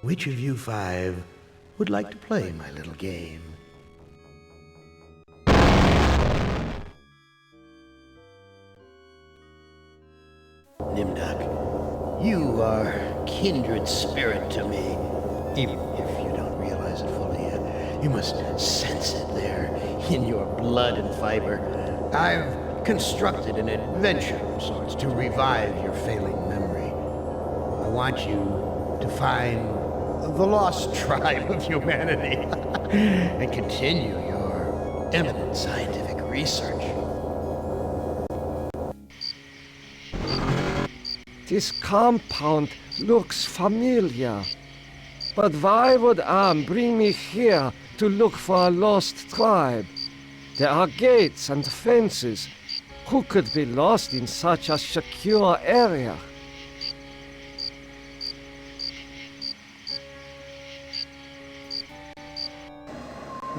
Which of you five would like to play my little game? Nimdok, you are kindred spirit to me. Even if you don't realize it fully yet, you must sense it there in your blood and fiber. I've constructed an adventure of sorts to revive your failing memory. I want you to find the lost tribe of humanity and continue your eminent scientific research. This compound looks familiar. But why would Am bring me here to look for a lost tribe? There are gates and fences. Who could be lost in such a secure area?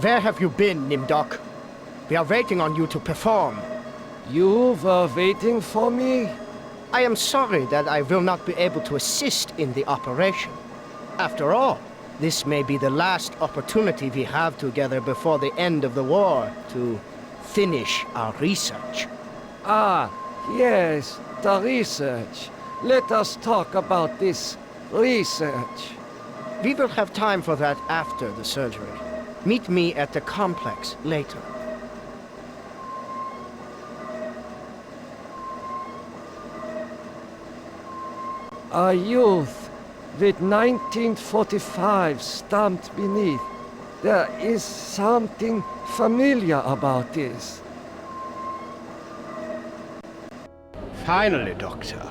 Where have you been, Nimdok? We are waiting on you to perform. You were waiting for me? I am sorry that I will not be able to assist in the operation. After all, this may be the last opportunity we have together before the end of the war to finish our research. Ah, yes, the research. Let us talk about this research. We will have time for that after the surgery. Meet me at the complex later. A youth with 1945 stamped beneath. There is something familiar about this. Finally, Doctor.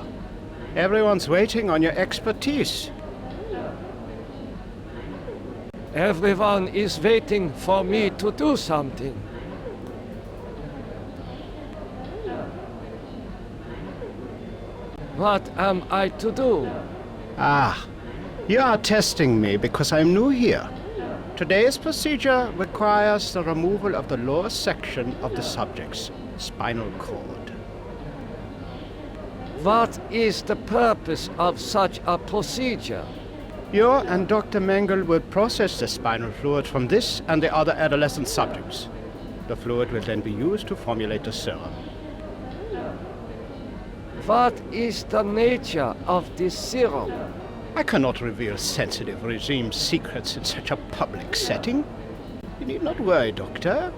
Everyone's waiting on your expertise. Everyone is waiting for me to do something. What am I to do? Ah, you are testing me because I'm new here. Today's procedure requires the removal of the lower section of the subject's spinal cord. What is the purpose of such a procedure? You and Dr. Mengele will process the spinal fluid from this and the other adolescent subjects. The fluid will then be used to formulate the serum. What is the nature of this serum? I cannot reveal sensitive regime secrets in such a public setting. You need not worry, Doctor.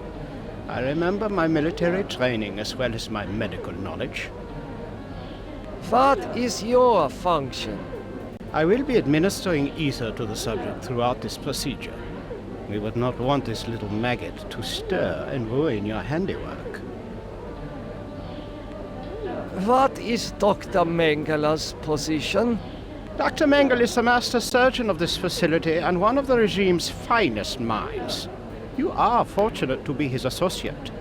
I remember my military training as well as my medical knowledge. What is your function? I will be administering ether to the subject throughout this procedure. We would not want this little maggot to stir and ruin your handiwork. What is Dr. Mengele's position? Dr. Mengele is the master surgeon of this facility and one of the regime's finest minds. You are fortunate to be his associate.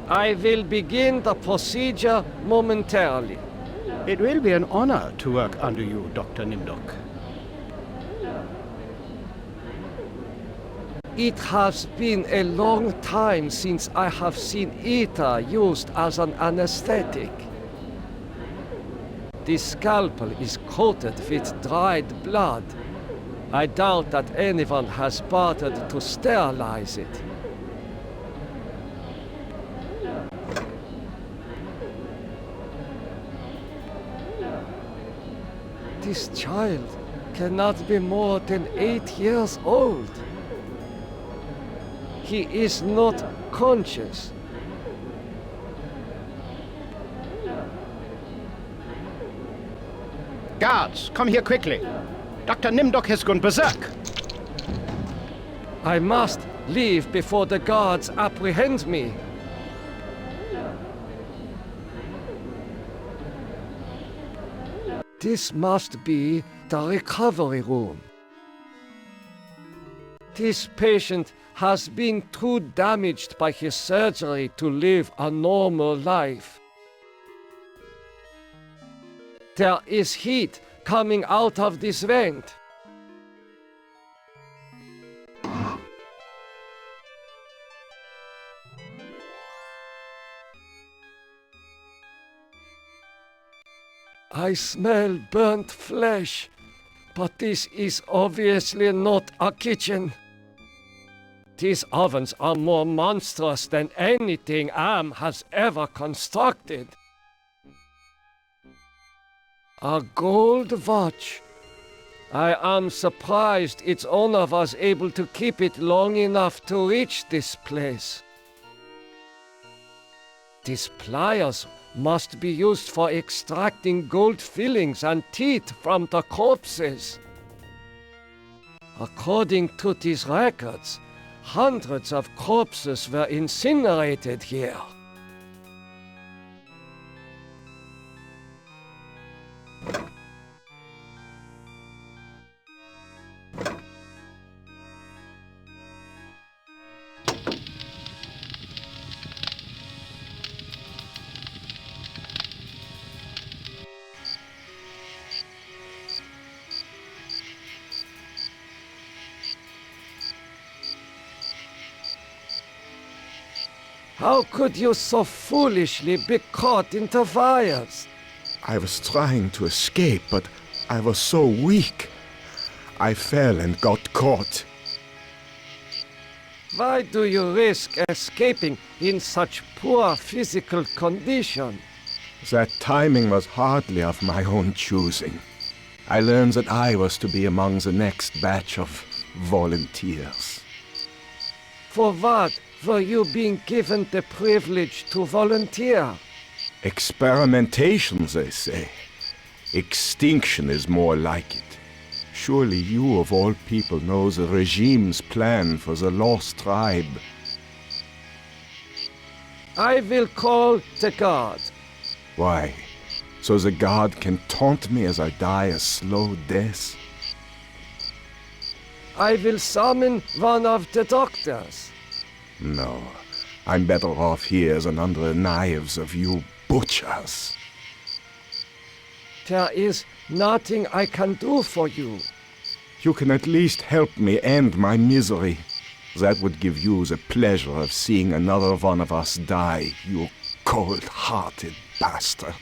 I will begin the procedure momentarily. It will be an honor to work under you, Dr. Nimdok. It has been a long time since I have seen ether used as an anesthetic. The scalpel is coated with dried blood. I doubt that anyone has bothered to sterilize it. This child cannot be more than 8 years old. He is not conscious. Guards, come here quickly. Dr. Nimdok has gone berserk. I must leave before the guards apprehend me. This must be the recovery room. This patient has been too damaged by his surgery to live a normal life. There is heat coming out of this vent. I smell burnt flesh. But this is obviously not a kitchen. These ovens are more monstrous than anything Am has ever constructed. A gold watch. I am surprised its owner was able to keep it long enough to reach this place. These pliers must be used for extracting gold fillings and teeth from the corpses. According to these records, hundreds of corpses were incinerated here. How could you so foolishly be caught in the fires? I was trying to escape, but I was so weak. I fell and got caught. Why do you risk escaping in such poor physical condition? That timing was hardly of my own choosing. I learned that I was to be among the next batch of volunteers. For what were you being given the privilege to volunteer? Experimentation, they say. Extinction is more like it. Surely you of all people know the regime's plan for the lost tribe. I will call the guard. Why? So the guard can taunt me as I die a slow death? I will summon one of the doctors. No, I'm better off here than under the knives of you butchers. There is nothing I can do for you. You can at least help me end my misery. That would give you the pleasure of seeing another one of us die, you cold-hearted bastard.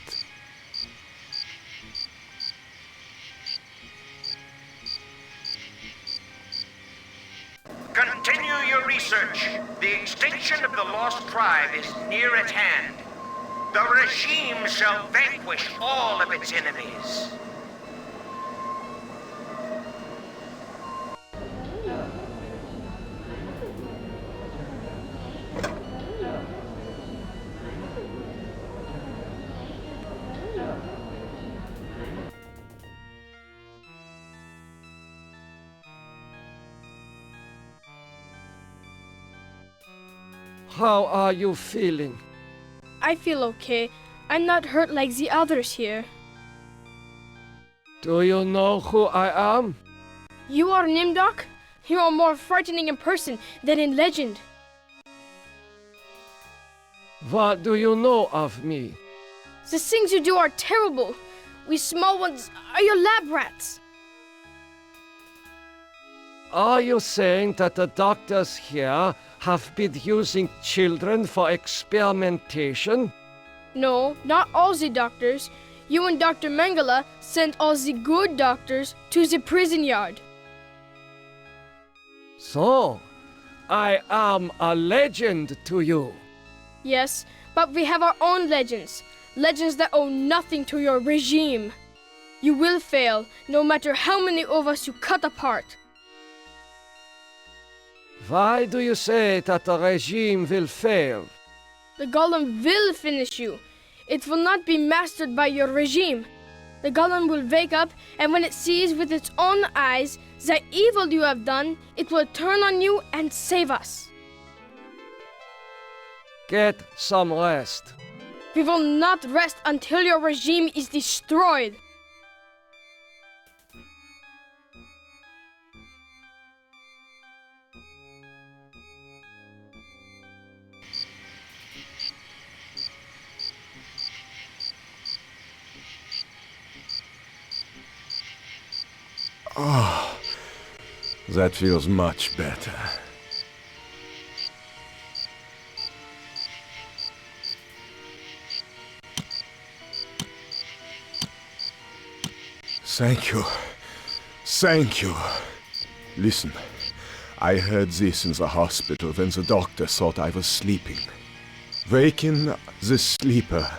Continue your research. The extinction of the lost tribe is near at hand. The regime shall vanquish all of its enemies. How are you feeling? I feel okay. I'm not hurt like the others here. Do you know who I am? You are Nimdok? You are more frightening in person than in legend. What do you know of me? The things you do are terrible. We small ones are your lab rats. Are you saying that the doctors here have been using children for experimentation? No, not all the doctors. You and Dr. Mengele sent all the good doctors to the prison yard. So, I am a legend to you. Yes, but we have our own legends. Legends that owe nothing to your regime. You will fail, no matter how many of us you cut apart. Why do you say that the regime will fail? The golem will finish you. It will not be mastered by your regime. The golem will wake up, and when it sees with its own eyes the evil you have done, it will turn on you and save us. Get some rest. We will not rest until your regime is destroyed. Oh, that feels much better. Thank you. Thank you. Listen, I heard this in the hospital when the doctor thought I was sleeping. Waken the sleeper,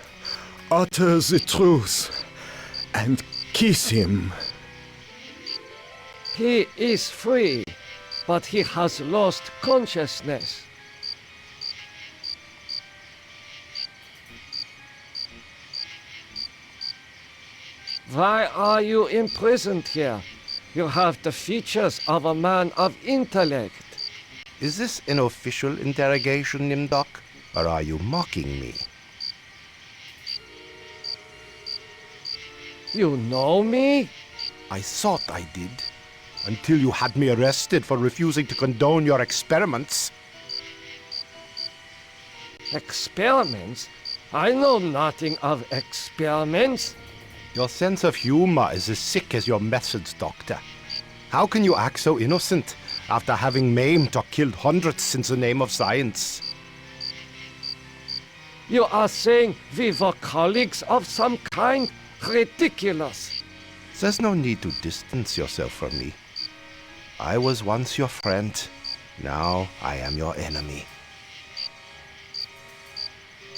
utter the truth, and kiss him. He is free, but he has lost consciousness. Why are you imprisoned here? You have the features of a man of intellect. Is this an official interrogation, Nimdok? Or are you mocking me? You know me? I thought I did. Until you had me arrested for refusing to condone your experiments. Experiments? I know nothing of experiments. Your sense of humor is as sick as your methods, Doctor. How can you act so innocent after having maimed or killed hundreds in the name of science? You are saying we were colleagues of some kind? Ridiculous. There's no need to distance yourself from me. I was once your friend. Now I am your enemy.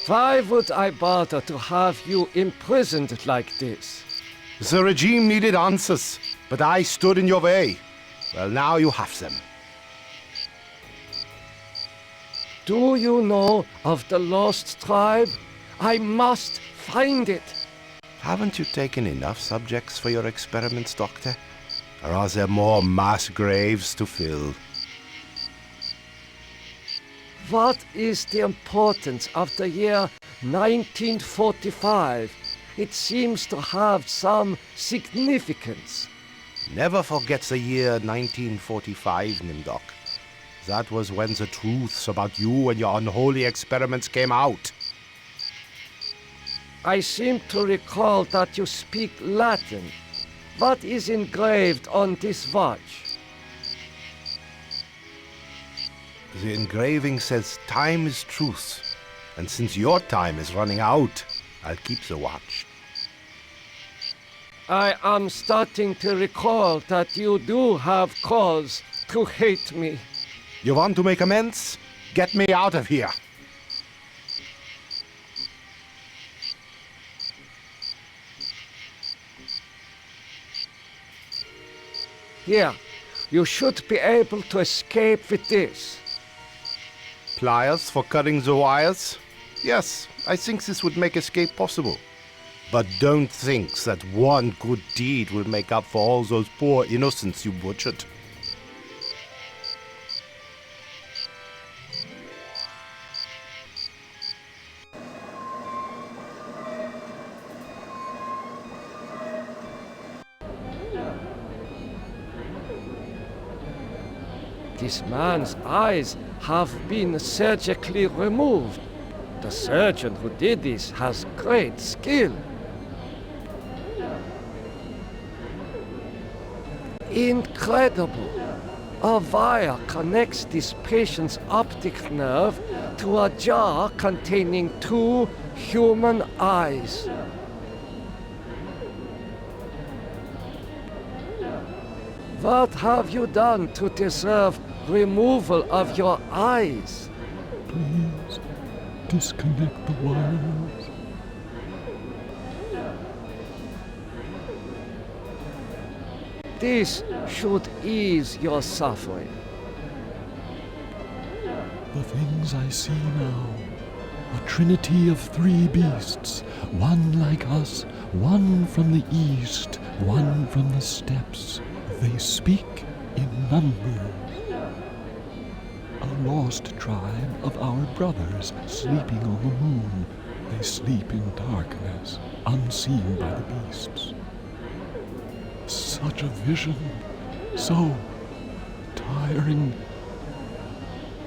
Why would I bother to have you imprisoned like this? The regime needed answers, but I stood in your way. Well, now you have them. Do you know of the lost tribe? I must find it. Haven't you taken enough subjects for your experiments, Doctor? Or are there more mass graves to fill? What is the importance of the year 1945? It seems to have some significance. Never forget the year 1945, Nimdok. That was when the truths about you and your unholy experiments came out. I seem to recall that you speak Latin. What is engraved on this watch? The engraving says time is truth. And since your time is running out, I'll keep the watch. I am starting to recall that you do have cause to hate me. You want to make amends? Get me out of here. Here, you should be able to escape with this. Pliers for cutting the wires? Yes, I think this would make escape possible. But don't think that one good deed will make up for all those poor innocents you butchered. This man's eyes have been surgically removed. The surgeon who did this has great skill. Incredible! A wire connects this patient's optic nerve to a jar containing 2 human eyes. What have you done to deserve removal of your eyes? Please disconnect the wires. This should ease your suffering. The things I see now, a trinity of 3 beasts, one like us, one from the east, one from the steppes. They speak in numbers. A lost tribe of our brothers sleeping on the moon. They sleep in darkness, unseen by the beasts. Such a vision, so tiring.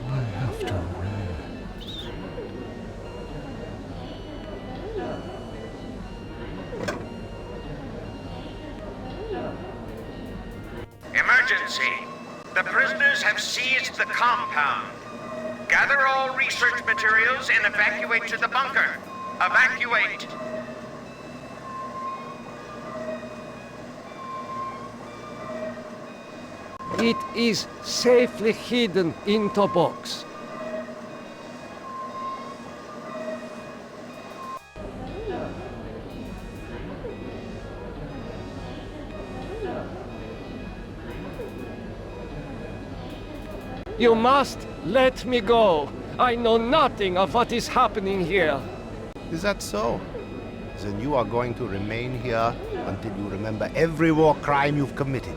I have to rest. Emergency! The prisoners have seized the compound. Gather all research materials and evacuate to the bunker. Evacuate! It is safely hidden in the box. You must let me go. I know nothing of what is happening here. Is that so? Then you are going to remain here until you remember every war crime you've committed.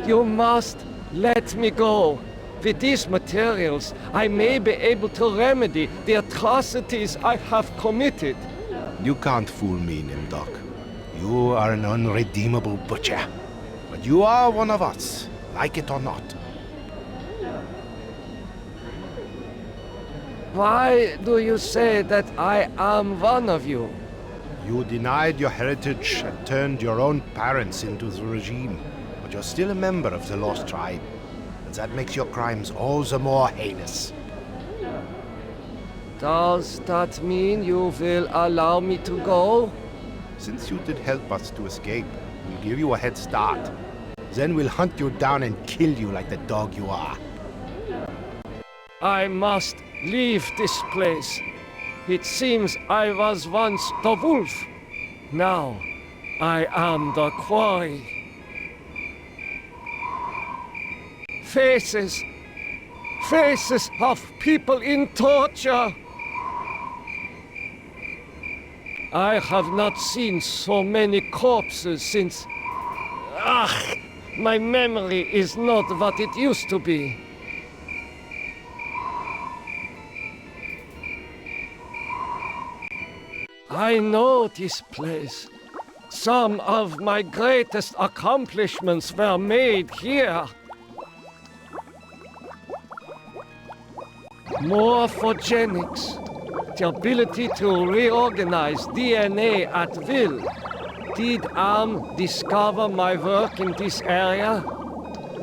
You must let me go. With these materials, I may be able to remedy the atrocities I have committed. You can't fool me, Nimdok. You are an unredeemable butcher. But you are one of us, like it or not. Why do you say that I am one of you? You denied your heritage and turned your own parents into the regime. But you're still a member of the Lost Tribe. And that makes your crimes all the more heinous. Does that mean you will allow me to go? Since you did help us to escape, we'll give you a head start. Then we'll hunt you down and kill you like the dog you are. I must leave this place. It seems I was once the wolf. Now I am the quarry. Faces of people in torture. I have not seen so many corpses since... my memory is not what it used to be. I know this place. Some of my greatest accomplishments were made here. Morphogenics, the ability to reorganize DNA at will. Did Am discover my work in this area?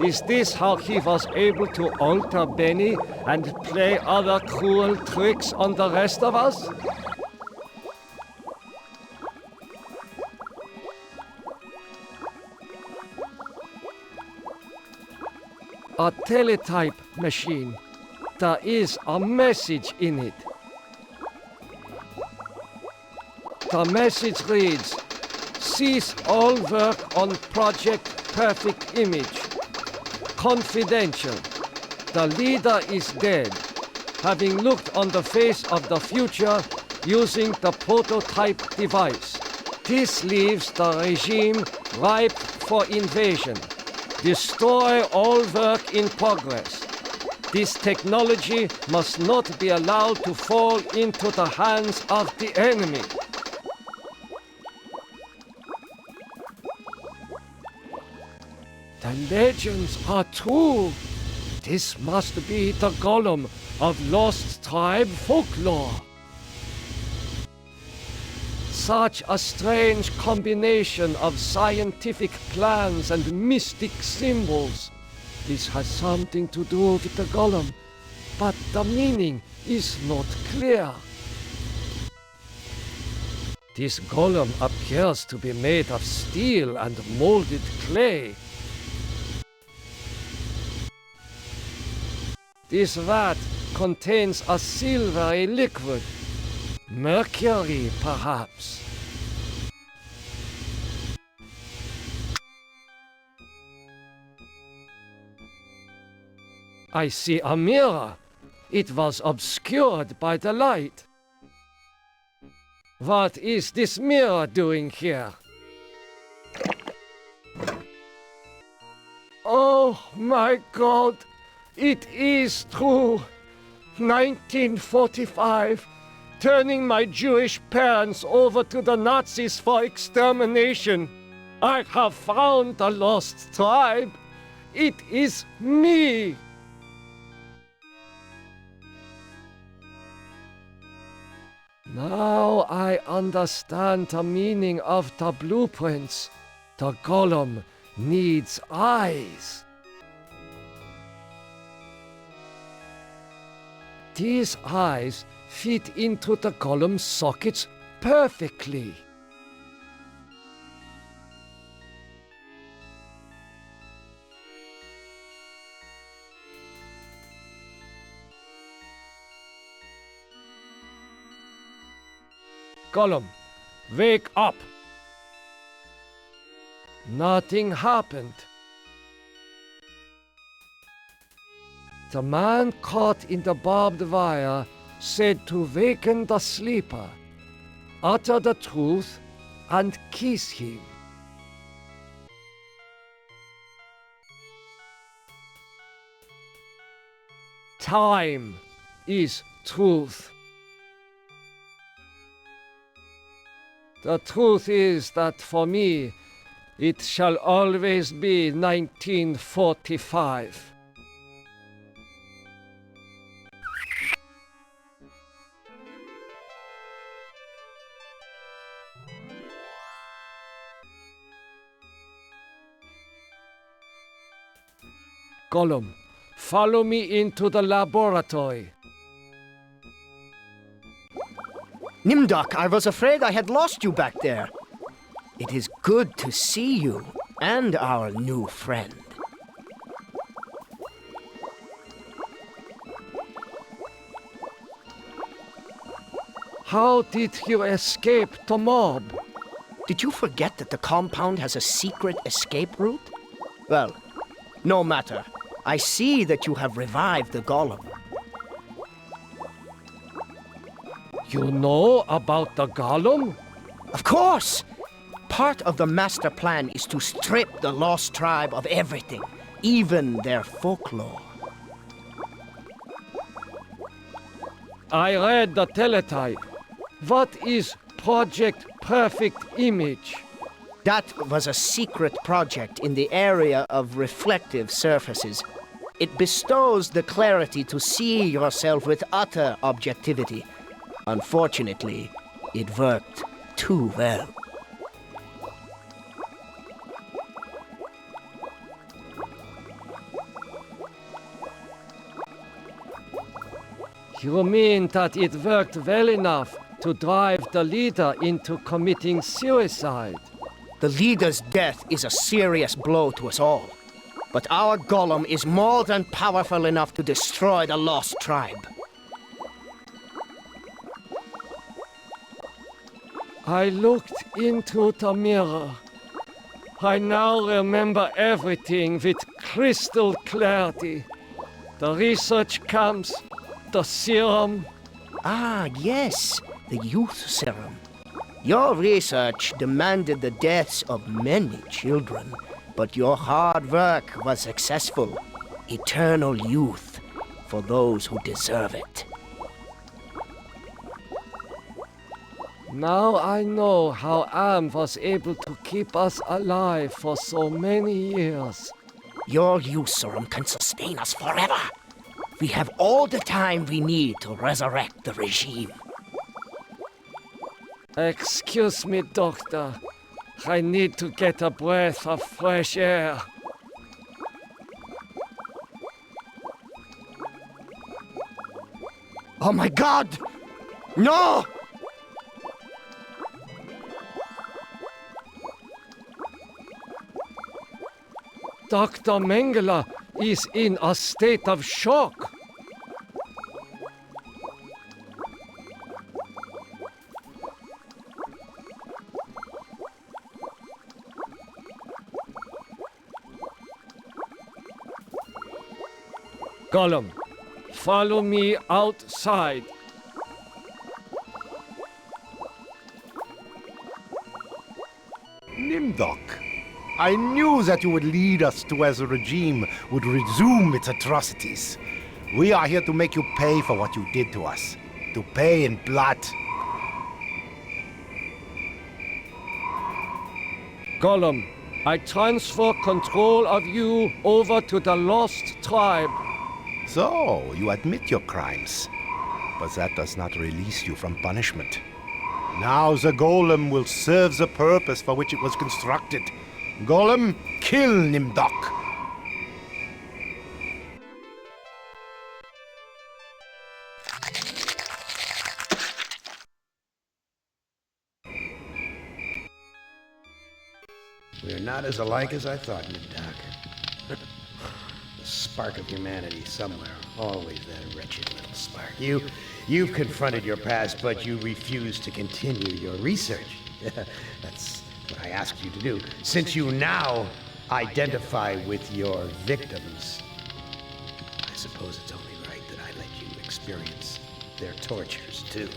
Is this how he was able to alter Benny and play other cruel tricks on the rest of us? A teletype machine. There is a message in it. The message reads, "Cease all work on Project Perfect Image. Confidential. The leader is dead, having looked on the face of the future using the prototype device. This leaves the regime ripe for invasion. Destroy all work in progress. This technology must not be allowed to fall into the hands of the enemy." The legends are true. This must be the golem of Lost Tribe folklore. Such a strange combination of scientific plans and mystic symbols. This has something to do with the golem, but the meaning is not clear. This golem appears to be made of steel and molded clay. This vat contains a silvery liquid. Mercury, perhaps. I see a mirror. It was obscured by the light. What is this mirror doing here? Oh my God! It is true! 1945, turning my Jewish parents over to the Nazis for extermination. I have found the lost tribe. It is me! Now I understand the meaning of the blueprints. The golem needs eyes. These eyes fit into the golem's sockets perfectly. Gollum, wake up! Nothing happened. The man caught in the barbed wire said to waken the sleeper, utter the truth, and kiss him. Time is truth. The truth is that for me, it shall always be 1945. Gollum, follow me into the laboratory. Nimdok, I was afraid I had lost you back there. It is good to see you and our new friend. How did you escape the mob? Did you forget that the compound has a secret escape route? Well, no matter. I see that you have revived the Golem. You know about the Gollum? Of course! Part of the master plan is to strip the lost tribe of everything, even their folklore. I read the teletype. What is Project Perfect Image? That was a secret project in the area of reflective surfaces. It bestows the clarity to see yourself with utter objectivity. Unfortunately, it worked too well. You mean that it worked well enough to drive the leader into committing suicide? The leader's death is a serious blow to us all. But our Golem is more than powerful enough to destroy the lost tribe. I looked into the mirror. I now remember everything with crystal clarity. The research camps, the serum. Ah, yes, the youth serum. Your research demanded the deaths of many children, but your hard work was successful. Eternal youth for those who deserve it. Now I know how Am was able to keep us alive for so many years. Your youth serum can sustain us forever. We have all the time we need to resurrect the regime. Excuse me, Doctor. I need to get a breath of fresh air. Oh my God! No! Dr. Mengele is in a state of shock. Gollum, follow me outside. Nimdok, I knew that you would lead us to where the regime would resume its atrocities. We are here to make you pay for what you did to us. To pay in blood. Gollum, I transfer control of you over to the lost tribe. So, you admit your crimes. But that does not release you from punishment. Now the golem will serve the purpose for which it was constructed. Golem, kill Nimdok! We're not as alike as I thought, Nimdok. The spark of humanity somewhere. Always that wretched little spark. You've confronted your past, but you refuse to continue your research. That's what I asked you to do. Since you now identify with your victims, I suppose it's only right that I let you experience their tortures, too.